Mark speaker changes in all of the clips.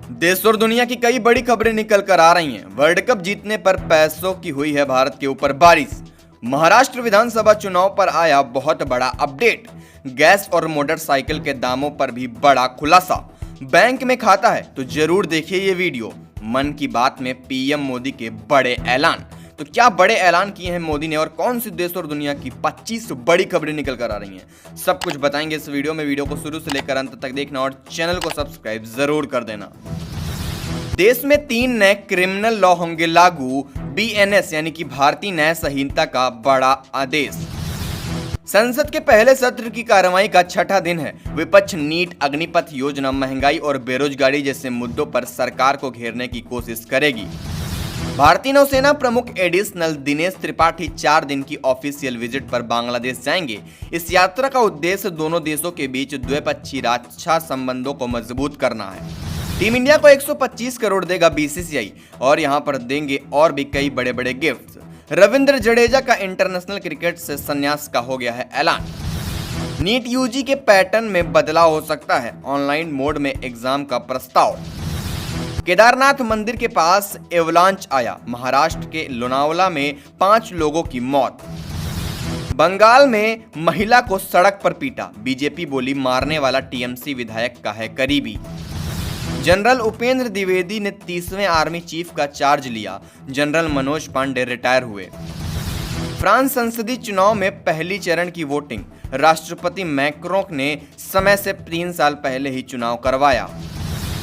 Speaker 1: देश और दुनिया की कई बड़ी खबरें निकल कर आ रही हैं। वर्ल्ड कप जीतने पर पैसों की हुई है भारत के ऊपर बारिश। महाराष्ट्र विधानसभा चुनाव पर आया बहुत बड़ा अपडेट। गैस और मोटरसाइकिल के दामों पर भी बड़ा खुलासा। बैंक में खाता है तो जरूर देखिए ये वीडियो। मन की बात में पीएम मोदी के बड़े ऐलान। तो क्या बड़े ऐलान किए हैं मोदी ने और कौन सी देश और दुनिया की 25 बड़ी खबरें निकल कर आ रही हैं, सब कुछ बताएंगे इस वीडियो में। वीडियो को शुरू से लेकर अंत तक देखना और चैनल को सब्सक्राइब जरूर कर देना। देश में 3 नए क्रिमिनल लॉ होंगे लागू। बीएनएस यानी कि भारतीय न्याय संहिता का बड़ा आदेश। संसद के पहले सत्र की कार्रवाई का छठा दिन है। विपक्ष नीट, अग्निपथ योजना, महंगाई और बेरोजगारी जैसे मुद्दों पर सरकार को घेरने की कोशिश करेगी। भारतीय नौसेना प्रमुख एडिशनल दिनेश त्रिपाठी 4 दिन की ऑफिशियल विजिट पर बांग्लादेश जाएंगे। इस यात्रा का उद्देश्य दोनों देशों के बीच द्विपक्षीय रक्षा संबंधों को मजबूत करना है। टीम इंडिया को 125 करोड़ देगा बीसीसीआई और यहां पर देंगे और भी कई बड़े बड़े गिफ्ट्स। रविंद्र जडेजा का इंटरनेशनल क्रिकेट से संन्यास का हो गया है ऐलान। नीट यूजी के पैटर्न में बदलाव हो सकता है। ऑनलाइन मोड में एग्जाम का प्रस्ताव। केदारनाथ मंदिर के पास एवलांच आया। महाराष्ट्र के लोनावला में 5 लोगों की मौत। बंगाल में महिला को सड़क पर पीटा। बीजेपी बोली मारने वाला टीएमसी विधायक का है करीबी। जनरल उपेंद्र द्विवेदी ने 30वें आर्मी चीफ का चार्ज लिया। जनरल मनोज पांडे रिटायर हुए। फ्रांस संसदीय चुनाव में पहली चरण की वोटिंग। राष्ट्रपति मैक्रों ने समय से 3 साल पहले ही चुनाव करवाया।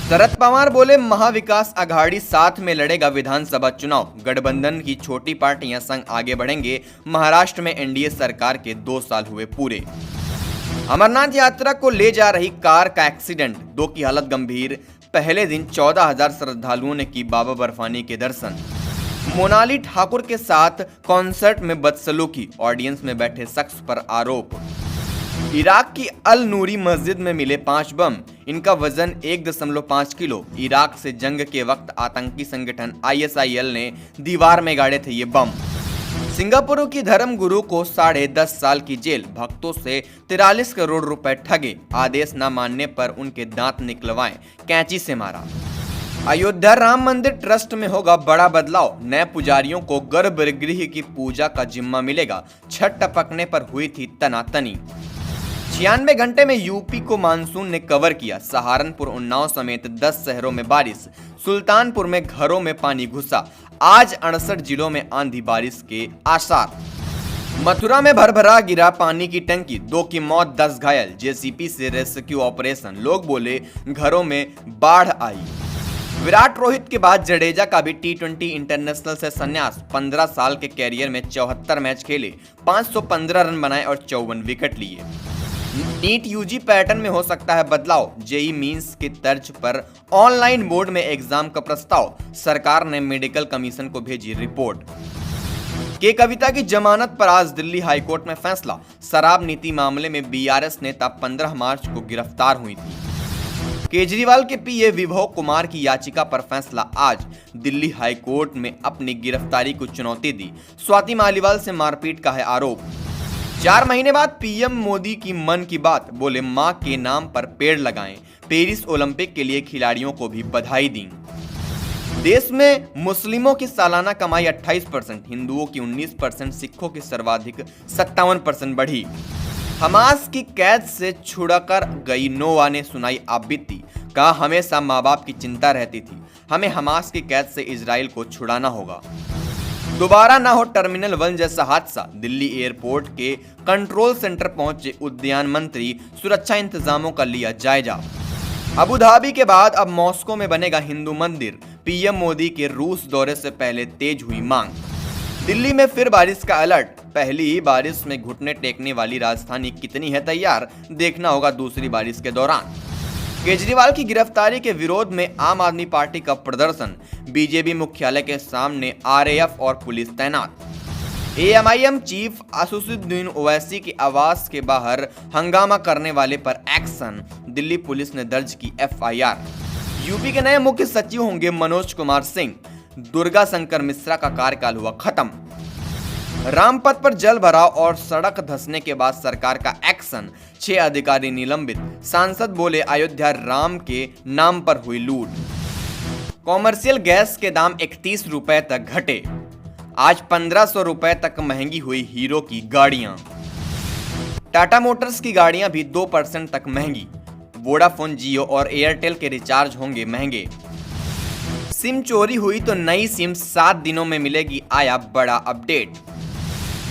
Speaker 1: शरद पवार बोले महाविकास अघाड़ी साथ में लड़ेगा विधानसभा चुनाव। गठबंधन की छोटी पार्टियां संग आगे बढ़ेंगे। महाराष्ट्र में एनडीए सरकार के 2 साल हुए पूरे। अमरनाथ यात्रा को ले जा रही कार का एक्सीडेंट, 2 की हालत गंभीर। पहले दिन 14,000 श्रद्धालुओं ने की बाबा बर्फानी के दर्शन। मोनाली ठाकुर के साथ कॉन्सर्ट में बदसलूकी, ऑडियंस में बैठे शख्स पर आरोप। इराक की अल नूरी मस्जिद में मिले 5 बम। इनका वजन 1.5 किलो। इराक से जंग के वक्त आतंकी संगठन आईएसआईएल ने दीवार में गाड़े थे ये बम। सिंगापुर की धर्म गुरु को 10.5 साल की जेल। भक्तों से 43 करोड़ रुपए ठगे। आदेश न मानने पर उनके दांत निकलवाएं, कैंची से मारा। अयोध्या राम मंदिर ट्रस्ट में होगा बड़ा बदलाव। नए पुजारियों को गर्भगृह की पूजा का जिम्मा मिलेगा। छठ टपकने पर हुई थी तनातनी। 96 घंटे में यूपी को मानसून ने कवर किया। सहारनपुर, उन्नाव समेत 10 शहरों में बारिश। सुल्तानपुर में घरों में पानी घुसा। आज 68 जिलों में आंधी बारिश के आसार। मथुरा में भरभरा गिरा पानी की टंकी, 2 की मौत, 10 घायल। जेसीपी से रेस्क्यू ऑपरेशन। लोग बोले घरों में बाढ़ आई। विराट रोहित के बाद जडेजा का भी टी20 इंटरनेशनल से संन्यास। 15 साल के कैरियर में 74 मैच खेले, 515 रन बनाए और 54 विकेट लिए। नीट यूजी पैटर्न में हो सकता है बदलाव। जेई मींस की तर्ज पर ऑनलाइन मोड में एग्जाम का प्रस्ताव। सरकार ने मेडिकल कमीशन को भेजी रिपोर्ट। के कविता की जमानत पर आज दिल्ली हाईकोर्ट में फैसला। शराब नीति मामले में बीआरएस नेता 15 मार्च को गिरफ्तार हुई थी। केजरीवाल के पीए विभव कुमार की याचिका पर फैसला आज। दिल्ली हाईकोर्ट में अपनी गिरफ्तारी को चुनौती दी। स्वाति मालीवाल से मारपीट का है आरोप। 4 महीने बाद पीएम मोदी की मन की बात। बोले मां के नाम पर पेड़ लगाएं। पेरिस ओलंपिक के लिए खिलाड़ियों को भी बधाई दी। देश में मुस्लिमों की सालाना कमाई 28%, हिंदुओं की 19%, सिखों की सर्वाधिक 57% बढ़ी। हमास की कैद से छुड़ाकर गई नोवा ने सुनाई आप बीती। कहा हमेशा माँ बाप की चिंता रहती थी। हमें हमास की कैद से इजराइल को छुड़ाना होगा। दोबारा ना हो टर्मिनल 1 जैसा हादसा। दिल्ली एयरपोर्ट के कंट्रोल सेंटर पहुंचे उद्यान मंत्री। सुरक्षा इंतजामों का लिया जायजा। अबू धाबी के बाद अब मॉस्को में बनेगा हिंदू मंदिर। पीएम मोदी के रूस दौरे से पहले तेज हुई मांग। दिल्ली में फिर बारिश का अलर्ट। पहली ही बारिश में घुटने टेकने वाली राजधानी कितनी है तैयार, देखना होगा दूसरी बारिश के दौरान। केजरीवाल की गिरफ्तारी के विरोध में आम आदमी पार्टी का प्रदर्शन। बीजेपी मुख्यालय के सामने आरएएफ और पुलिस तैनात। एएमआईएम चीफ असदुद्दीन ओवैसी के आवास के बाहर हंगामा करने वाले पर एक्शन। दिल्ली पुलिस ने दर्ज की एफआईआर। यूपी के नए मुख्य सचिव होंगे मनोज कुमार सिंह। दुर्गा शंकर मिश्रा का कार्यकाल हुआ खत्म। रामपथ पर जल भराव और सड़क धंसने के बाद सरकार का एक्शन, 6 अधिकारी निलंबित। सांसद बोले अयोध्या राम के नाम पर हुई लूट। कॉमर्शियल गैस के दाम 31 रुपए तक घटे। आज 1500 रुपए तक महंगी हुई हीरो की गाड़ियां। टाटा मोटर्स की गाड़ियां भी 2% तक महंगी। वोडाफोन, जियो और एयरटेल के रिचार्ज होंगे महंगे। सिम चोरी हुई तो नई सिम 7 दिनों में मिलेगी, आया बड़ा अपडेट।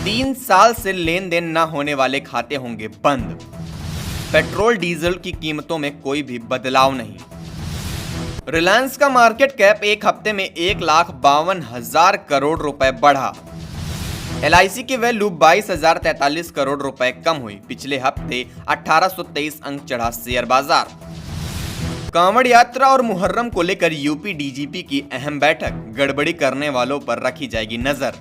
Speaker 1: 3 साल से लेन देन न होने वाले खाते होंगे बंद। पेट्रोल डीजल की कीमतों में कोई भी बदलाव नहीं। रिलायंस का मार्केट कैप एक हफ्ते में 1,52,000 करोड़ रुपए बढ़ा। LIC की वैल्यू 22,043 करोड़ रुपए कम हुई। पिछले हफ्ते 1823 अंक चढ़ा शेयर बाजार। कांवड़ यात्रा और मुहर्रम को लेकर यूपी DGP की अहम बैठक। गड़बड़ी करने वालों पर रखी जाएगी नजर।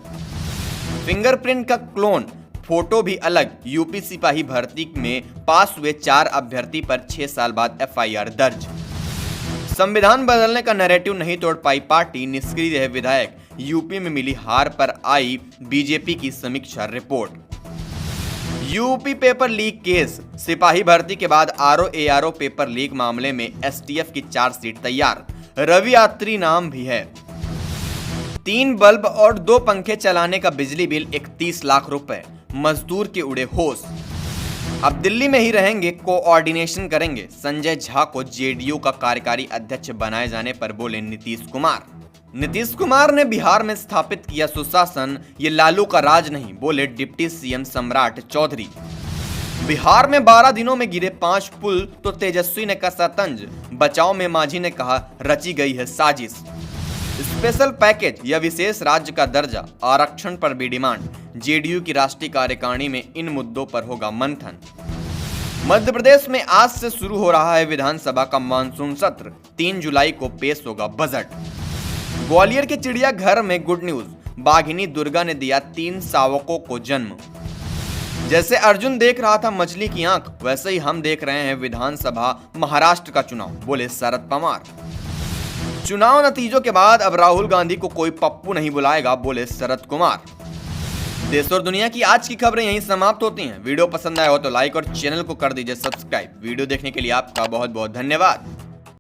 Speaker 1: फिंगरप्रिंट का क्लोन, फोटो भी अलग। यूपी सिपाही भर्ती में पास हुए 4 अभ्यर्थी पर 6 साल बाद FIR दर्ज। संविधान बदलने का नैरेटिव नहीं तोड़ पाई पार्टी, निष्क्रिय रहे विधायक। यूपी में मिली हार पर आई बीजेपी की समीक्षा report. UP paper leak case, सिपाही भर्ती के बाद RO-ARO पेपर लीक मामले में STF की चार्जशीट तैयार। रवि यात्री नाम भी है। 3 बल्ब और 2 पंखे चलाने का बिजली बिल 31 लाख रुपए। मजदूर के उड़े होश। अब दिल्ली में ही रहेंगे, कोऑर्डिनेशन करेंगे। संजय झा को JDU का कार्यकारी अध्यक्ष बनाए जाने पर बोले नीतीश कुमार। नीतीश कुमार ने बिहार में स्थापित किया सुशासन, ये लालू का राज नहीं, बोले डिप्टी CM सम्राट चौधरी। बिहार में 12 दिनों में गिरे 5 पुल तो तेजस्वी ने कसा तंज। बचाव में मांझी ने कहा रची गई है साजिश। स्पेशल पैकेज या विशेष राज्य का दर्जा, आरक्षण पर भी डिमांड। JDU की राष्ट्रीय कार्यकारिणी में इन मुद्दों पर होगा मंथन। मध्य प्रदेश में आज से शुरू हो रहा है विधानसभा का मानसून सत्र। 3 जुलाई को पेश होगा बजट। ग्वालियर के चिड़ियाघर में गुड न्यूज, बाघिनी दुर्गा ने दिया 3 शावकों को जन्म। जैसे अर्जुन देख रहा था मछली की आंख, वैसे ही हम देख रहे हैं विधानसभा महाराष्ट्र का चुनाव, बोले शरद पवार। चुनाव नतीजों के बाद अब राहुल गांधी को कोई पप्पू नहीं बुलाएगा, बोले शरद कुमार। देश और दुनिया की आज की खबरें यहीं समाप्त होती हैं। वीडियो पसंद आया हो तो लाइक और चैनल को कर दीजिए सब्सक्राइब। वीडियो देखने के लिए आपका बहुत बहुत धन्यवाद।